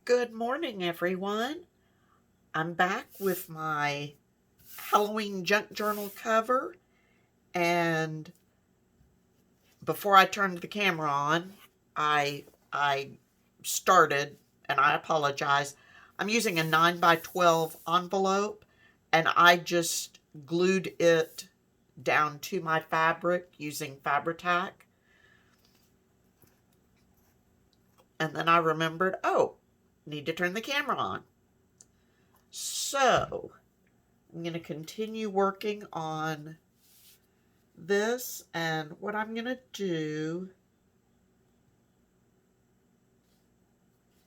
Good morning, everyone. I'm back with my Halloween junk journal cover, and before I turned the camera on, I started, and I apologize. I'm using a 9 by 12 envelope, and I just glued it down to my fabric using Fabri-Tac. And then I remembered, oh, need to turn the camera on. So, I'm going to continue working on this, and what I'm going to do,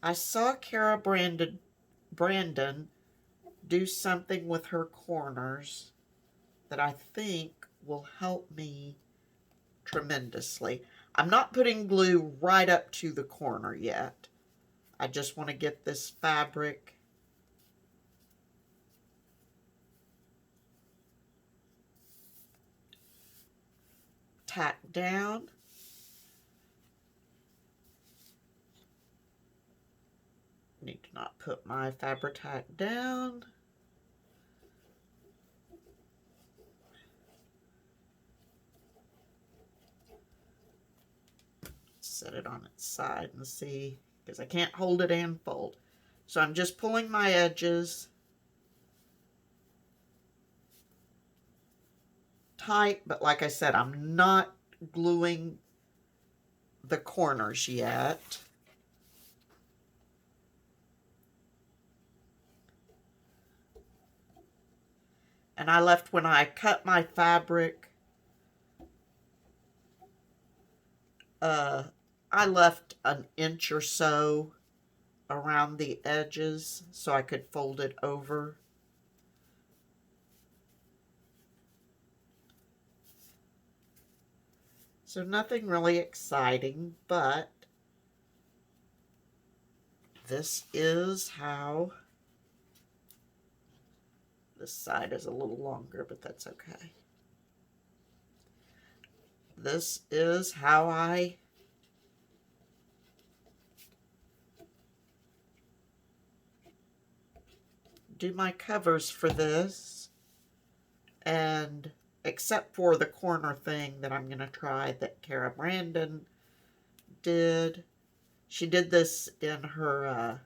I saw Kara Brandon do something with her corners that I think will help me tremendously. I'm not putting glue right up to the corner yet. I just want to get this fabric tacked down. Need to not put my Fabri-Tac down. Set it on its side and see, because I can't hold it and fold. So I'm just pulling my edges tight, but like I said, I'm not gluing the corners yet. And I left, when I cut my fabric, I left an inch or so around the edges so I could fold it over. So nothing really exciting, but this is how, this side is a little longer, but that's okay. This is how I do my covers for this, and except for the corner thing that I'm going to try that Kara Brandon did. She did this in her,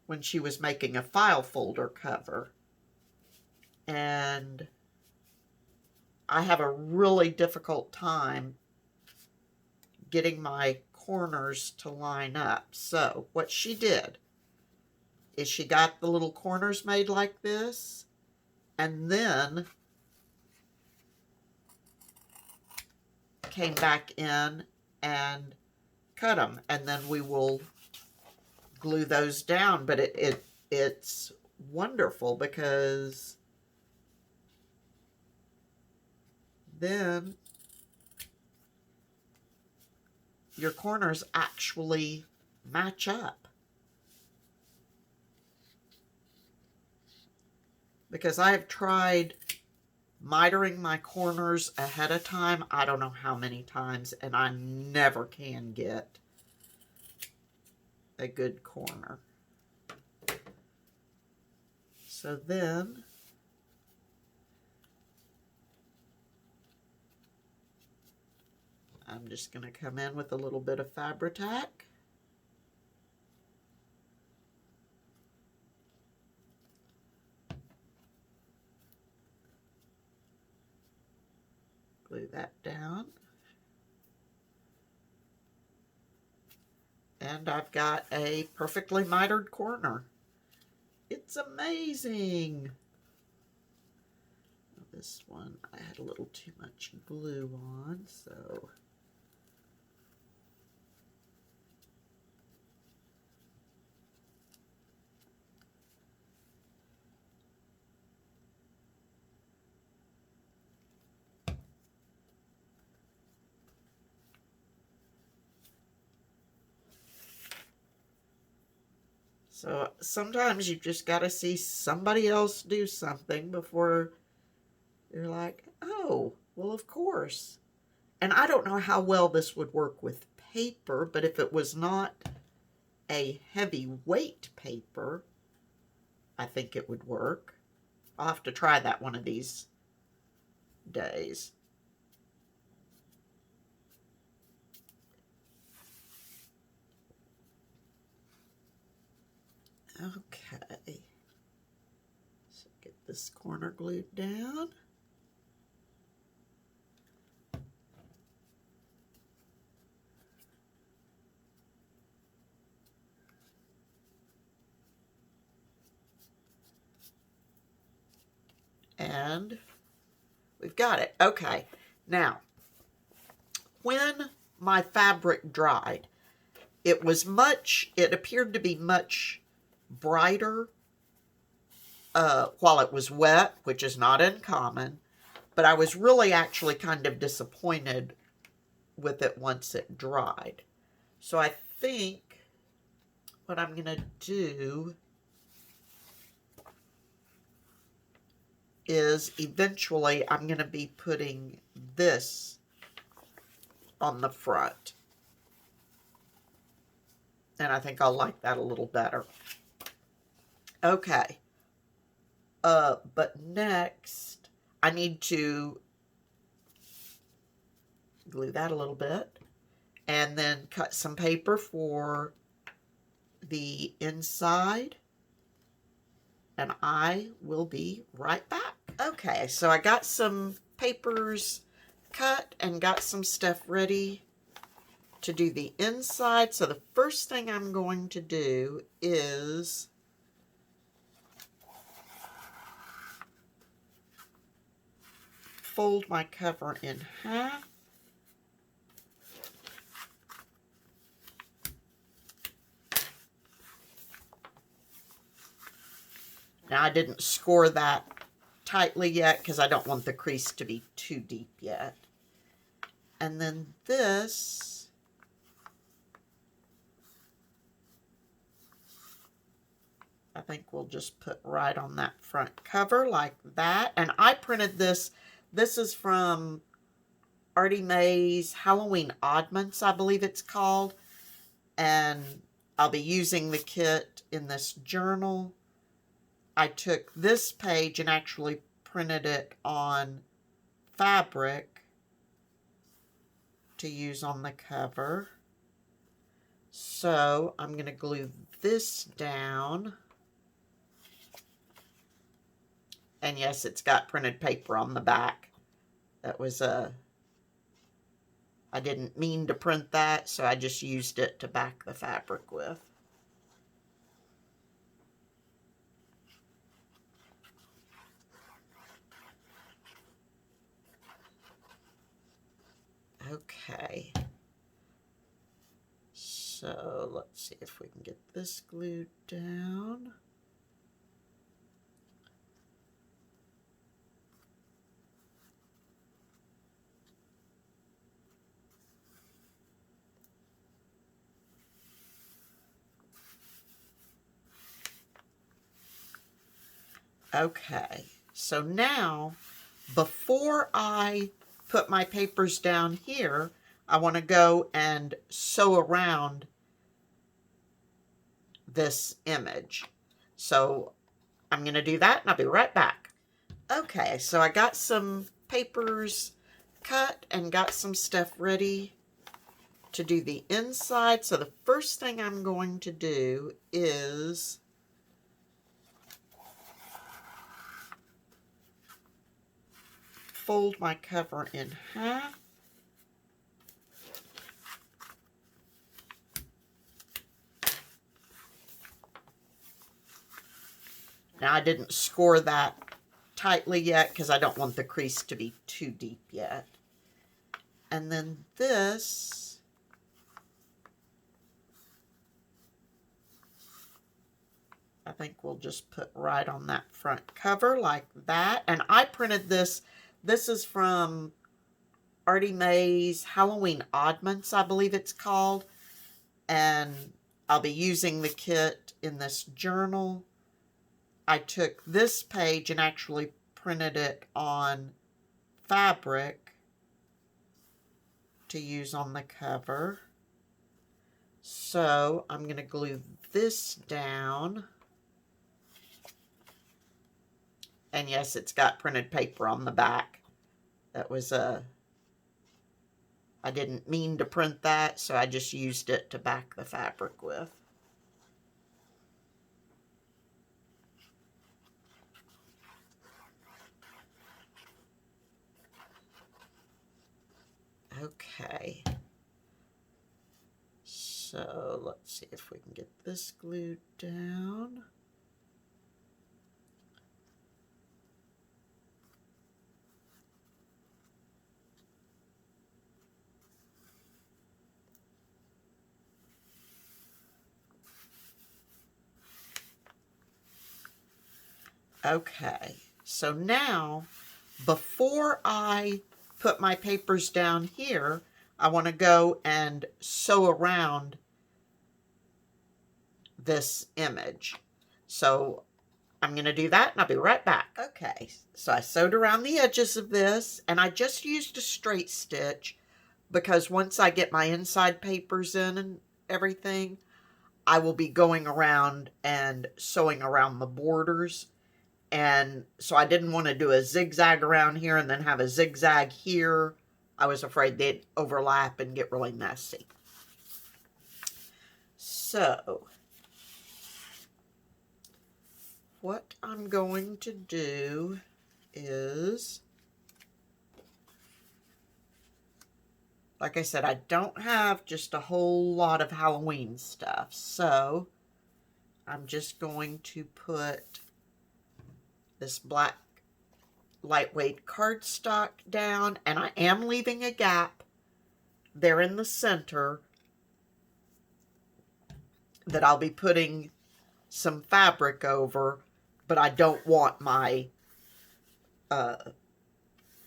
when she was making a file folder cover. And I have a really difficult time getting my corners to line up. So what she did is she got the little corners made like this, and then came back in and cut them, and then we will glue those down. But it's wonderful, because then your corners actually match up. Because I have tried mitering my corners ahead of time, I don't know how many times, and I never can get a good corner. So then I'm just going to come in with a little bit of Fabri-Tac. Glue that down. And I've got a perfectly mitered corner. It's amazing. This one I had a little too much glue on, so sometimes you just got to see somebody else do something before you're like, oh, well, of course. And I don't know how well this would work with paper, but if it was not a heavy weight paper, I think it would work. I'll have to try that one of these days. Okay. So get this corner glued down. And we've got it. Okay. Now, when my fabric dried, it appeared to be much brighter while it was wet, which is not uncommon, but I was really actually kind of disappointed with it once it dried. So I think what I'm going to do is eventually I'm going to be putting this on the front. And I think I'll like that a little better. Okay. But next, I need to glue that a little bit and then cut some paper for the inside. And I will be right back. Okay, so I got some papers cut and got some stuff ready to do the inside. So the first thing I'm going to do is fold my cover in half. Now I didn't score that tightly yet because I don't want the crease to be too deep yet. And then this, I think we'll just put right on that front cover like that. And I printed this. This is from Artie Mae's Halloween Oddments, I believe it's called. And I'll be using the kit in this journal. I took this page and actually printed it on fabric to use on the cover. So I'm going to glue this down. And yes, it's got printed paper on the back. That was I didn't mean to print that, so I just used it to back the fabric with. Okay. So let's see if we can get this glued down. Okay, so now, before I put my papers down here, I want to go and sew around this image. So I'm going to do that and I'll be right back. Okay, so I got some papers cut and got some stuff ready to do the inside. So the first thing I'm going to do is fold my cover in half. Now I didn't score that tightly yet because I don't want the crease to be too deep yet. And then this, I think we'll just put right on that front cover like that. And I printed this. This is from Artie Mae's Halloween Oddments, I believe it's called. And I'll be using the kit in this journal. I took this page and actually printed it on fabric to use on the cover. So So I'm going to glue this down. And yes, it's got printed paper on the back. That was I didn't mean to print that, so I just used it to back the fabric with. Okay. So let's see if we can get this glued down. Okay, so now before I put my papers down here, I want to go and sew around this image. So I'm going to do that and I'll be right back. Okay, so I sewed around the edges of this and I just used a straight stitch because once I get my inside papers in and everything, I will be going around and sewing around the borders. And so I didn't want to do a zigzag around here and then have a zigzag here. I was afraid they'd overlap and get really messy. So what I'm going to do is, like I said, I don't have just a whole lot of Halloween stuff. So I'm just going to put this black lightweight cardstock down, and I am leaving a gap there in the center that I'll be putting some fabric over, but I don't want my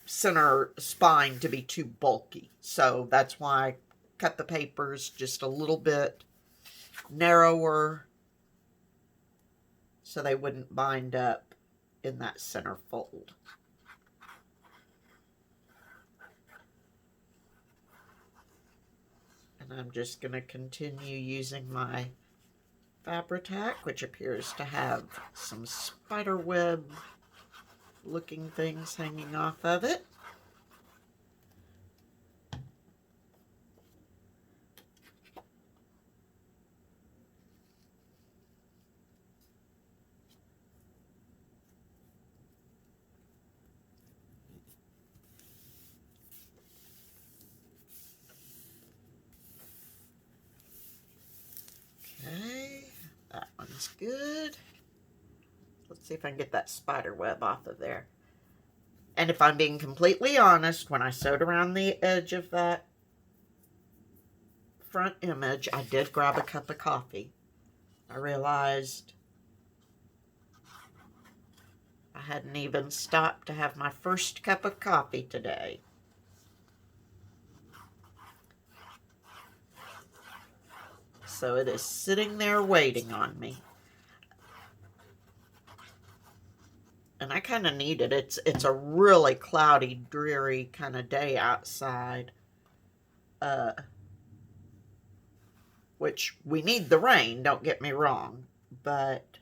center spine to be too bulky. So that's why I cut the papers just a little bit narrower so they wouldn't bind up in that center fold. And I'm just going to continue using my Fabri-Tac, which appears to have some spider web looking things hanging off of it. Okay, that one's good. Let's see if I can get that spider web off of there. And if I'm being completely honest, when I sewed around the edge of that front image, I did grab a cup of coffee. I realized I hadn't even stopped to have my first cup of coffee today. So it is sitting there waiting on me. And I kind of need it. It's a really cloudy, dreary kind of day outside. Which we need the rain, don't get me wrong. But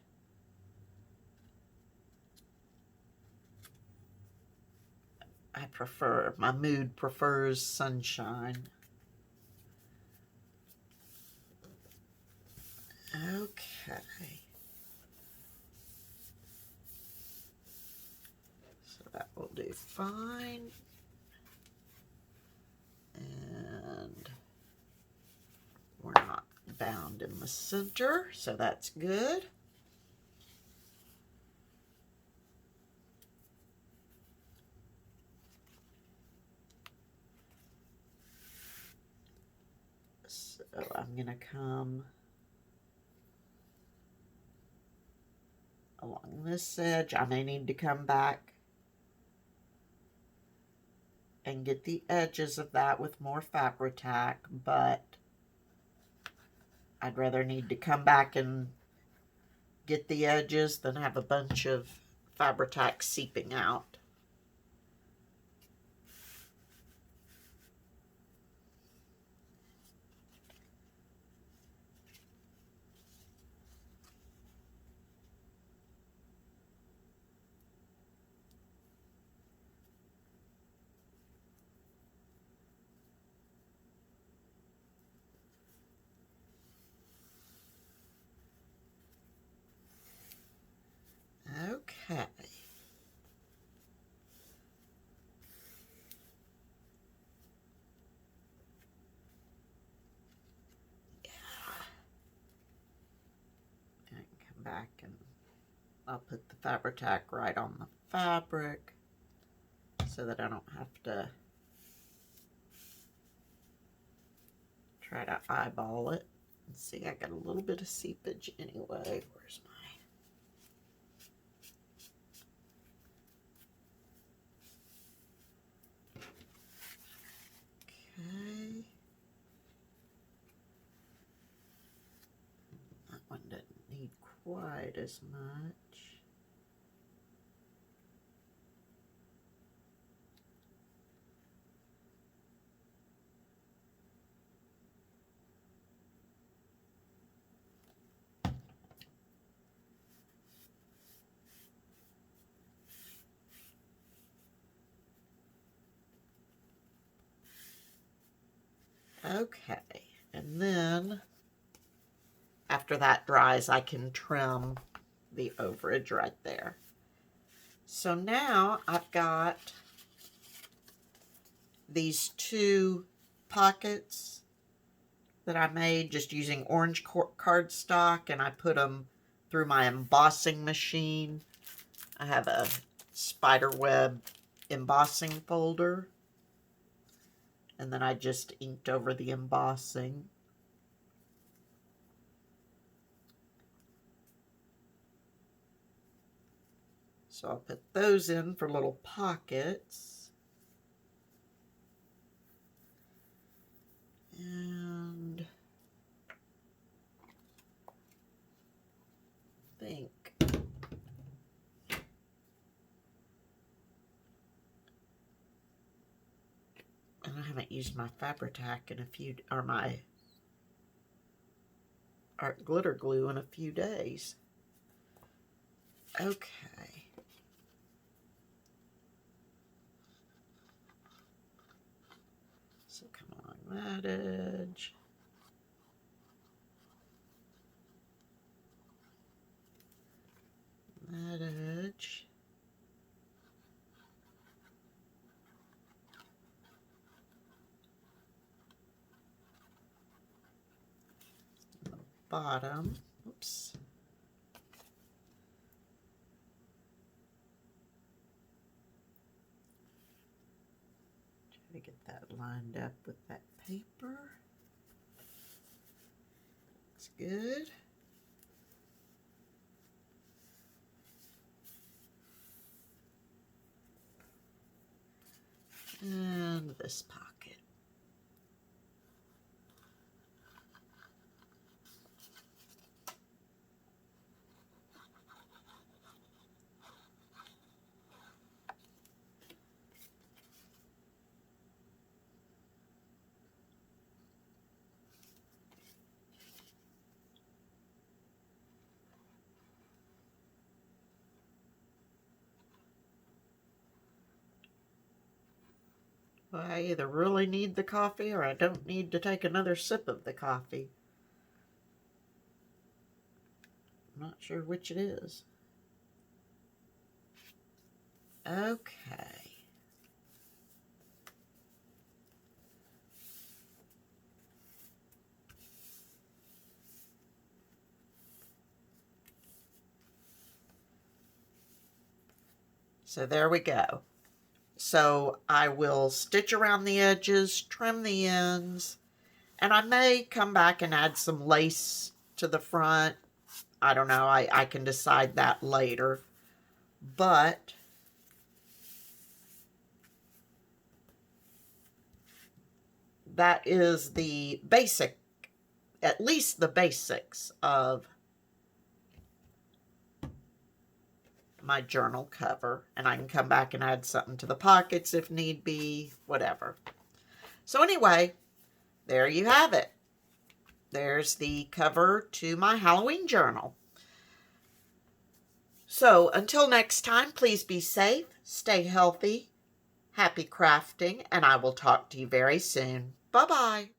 my mood prefers sunshine. Okay. So that will do fine. And we're not bound in the center, so that's good. So I'm going to come along this edge. I may need to come back and get the edges of that with more Fabri-Tac, but I'd rather need to come back and get the edges than have a bunch of Fabri-Tac seeping out. back and I'll put the Fabri-Tac right on the fabric so that I don't have to try to eyeball it. Let's see, I got a little bit of seepage anyway. Where's my... Okay. That one doesn't need quite as much. Okay, and then after that dries, I can trim the overage right there. So now I've got these two pockets that I made just using orange cardstock, and I put them through my embossing machine. I have a spiderweb embossing folder, and then I just inked over the embossing. So I'll put those in for little pockets. And I think and I haven't used my Fabri-Tac in a few, or my art glitter glue in a few days. Okay. So come along that edge. That edge. The bottom. Oops. Try to get that lined up with that paper. Looks good. And this pocket. Well, I either really need the coffee or I don't need to take another sip of the coffee. I'm not sure which it is. Okay. So there we go. So I will stitch around the edges, trim the ends, and I may come back and add some lace to the front. I don't know. I can decide that later. But that is the basic, at least the basics of my journal cover, and I can come back and add something to the pockets if need be, whatever. So anyway, there you have it. There's the cover to my Halloween journal. So until next time, please be safe, stay healthy, happy crafting, and I will talk to you very soon. Bye-bye.